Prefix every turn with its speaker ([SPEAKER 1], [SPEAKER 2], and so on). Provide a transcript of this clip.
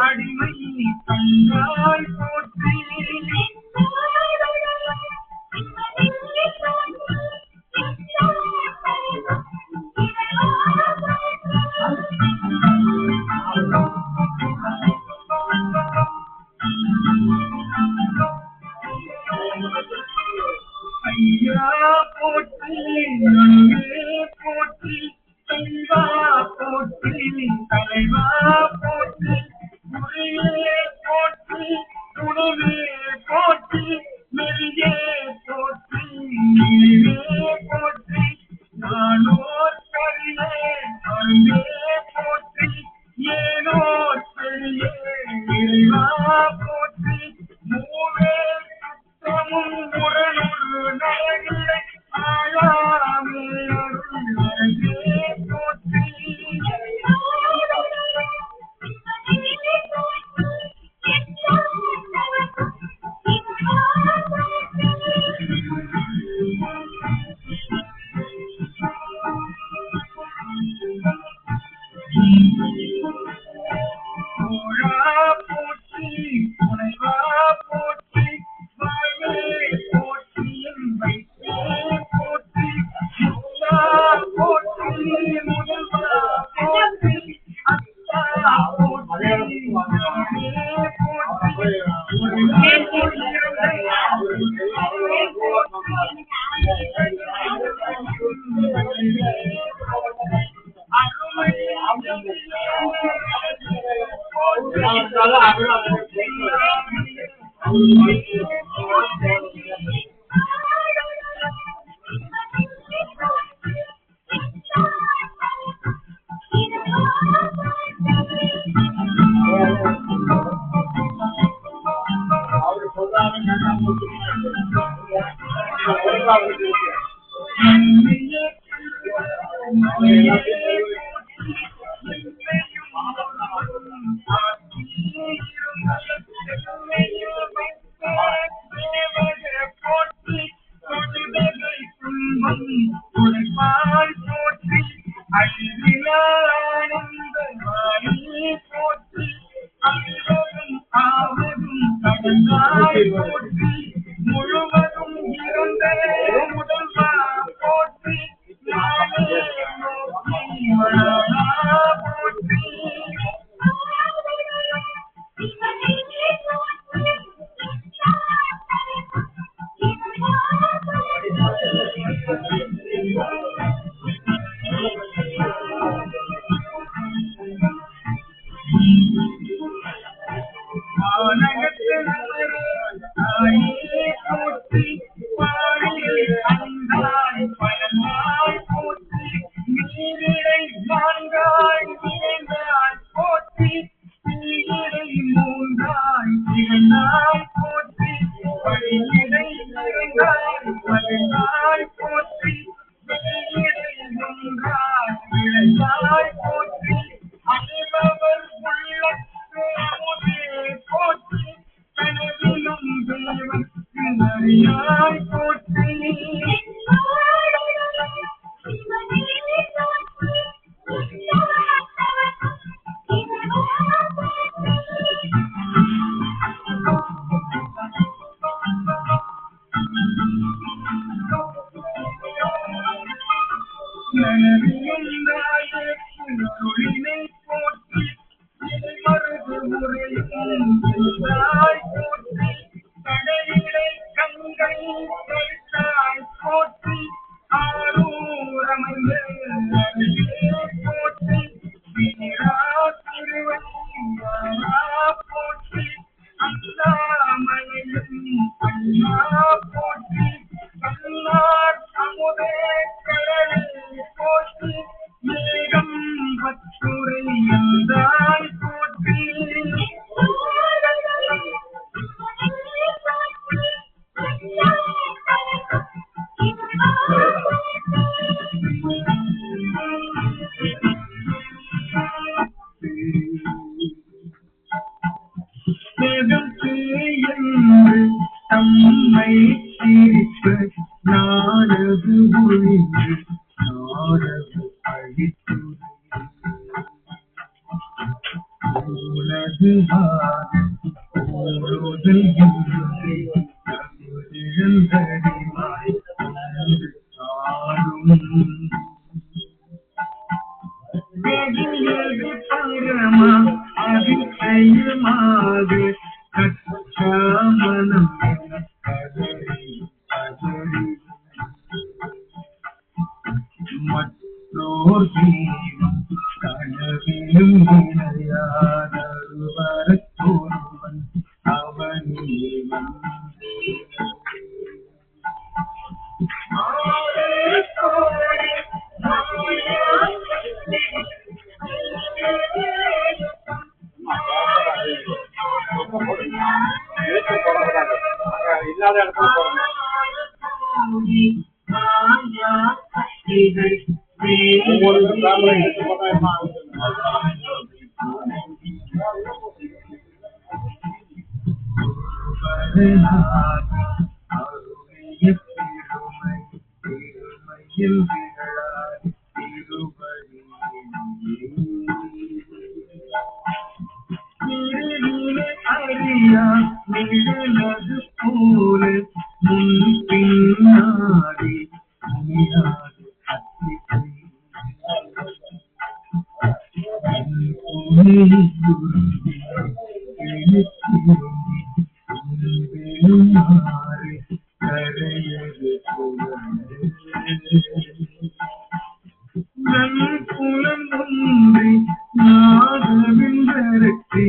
[SPEAKER 1] அடிமை கண்டாய் போற்றி ஐயா போற்றி அன்பே போற்றி தலைவா போற்றி தலைவா போற்றி முறையே போற்றி துணிவே போற்றி நெறியே போற்றி நீரே போற்றி நானோர் கரியே அன்பே போற்றி ஏனோர் பெரிய இறைவா போற்றி மூவே சுத்தமும் முரணொரு நயனிலை ஆயாமே அருளே போற்றி கோழா போற்றி துணைவா போற்றி வாழ்வே போற்றி வைத்தே போற்றி முல்லா போற்றி முதல்வா போற்றி அத்தா போற்றி நானே போற்றி உலகே முழுவதும் இருந்த முதல்வா போற்றி நானே போற்றி போற்றி பாடியில் அந்தாய் பயனாய் போற்றி நீரிடை நான்காய் நிறைந்தாய் போற்றி நீரிடை மூன்றாய் திகழ்ந்தாய் போற்றி வழியிடை நிறைந்தாய் பயனாய் போற்றி வெளியிடை ஒன்றாய் விளைந்தாய் போற்றி அனைவர் உள்ளத்தே அமுதே போற்றி கனவிலும் தேவன் அறியாய் போற்றி தொழிலை போற்றி மருது முறையும் போற்றி கடலிலை கங்கை கருத்தாய் போற்றி ஆரூரமைந்த போற்றி வீரா திருவண்ணா போற்றி அண்ணாமலையும் அண்ணா போற்றி கண்ணார் அமுதே கடலே போற்றி மேகம் பத்துரை என்றாய் போற்றி தம்மை சிரிப்பு நானது ஒழிந்து நானது அழித்து உலகு ஓடுதல் என்று இழந்தடிவாய் ஆடும் பரமா அதிசயமாக கச்சாமனம் கதறி கதறி மற்றோர் தீவும் கனவிலும் இணையாதொருவன் அவனீவன்
[SPEAKER 2] இல்லாத இடத்துல ஒவ்வொரு
[SPEAKER 1] அறியா நிழலது போல முன் பின்னாடி முடியாது கரையது புலம் ஒன்றி நாகவிந்தரத்தை